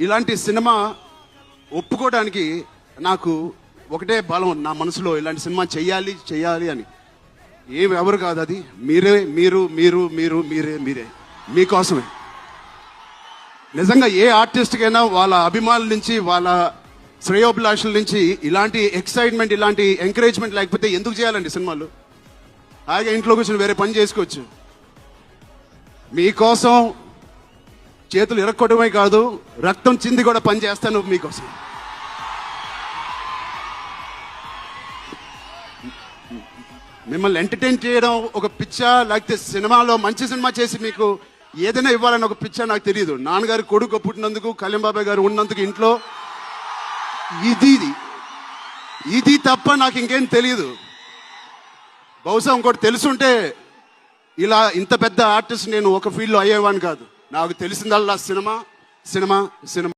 ఇలాంటి సినిమా ఒప్పుకోవడానికి నాకు ఒకటే బలం నా మనసులో, ఇలాంటి సినిమా చెయ్యాలి చెయ్యాలి అని. ఎవరు కాదు అది, మీరే, మీరు మీరు మీరు మీరే మీరే మీకోసమే. నిజంగా ఏ ఆర్టిస్ట్కైనా వాళ్ళ అభిమానుల నుంచి, వాళ్ళ శ్రేయోభిలాషుల నుంచి ఇలాంటి ఎక్సైట్మెంట్, ఇలాంటి ఎంకరేజ్మెంట్ లేకపోతే ఎందుకు చేయాలండి సినిమాలు? హాయిగా ఇంట్లో కూర్చొని వేరే పని చేసుకోవచ్చు. మీకోసం చేతులు ఇరక్కొట్టడమే కాదు, రక్తం చింది కూడా పని చేస్తాను మీకోసం. మిమ్మల్ని ఎంటర్టైన్ చేయడం ఒక పిచ్చా, లేకపోతే సినిమాలో మంచి సినిమా చేసి మీకు ఏదైనా ఇవ్వాలని ఒక పిచ్చా నాకు తెలియదు. నాన్నగారు కొడుకు పుట్టినందుకు, కళ్యాణ్ బాబాయ్ గారు ఉన్నందుకు ఇంట్లో ఇది తప్ప నాకు ఇంకేం తెలియదు. బహుశా ఇంకోటి తెలుసుంటే ఇలా ఇంత పెద్ద ఆర్టిస్ట్ నేను ఒక ఫీల్డ్లో అయ్యేవాడిని కాదు. నాకు తెలిసిందల్లా సినిమా సినిమా సినిమా.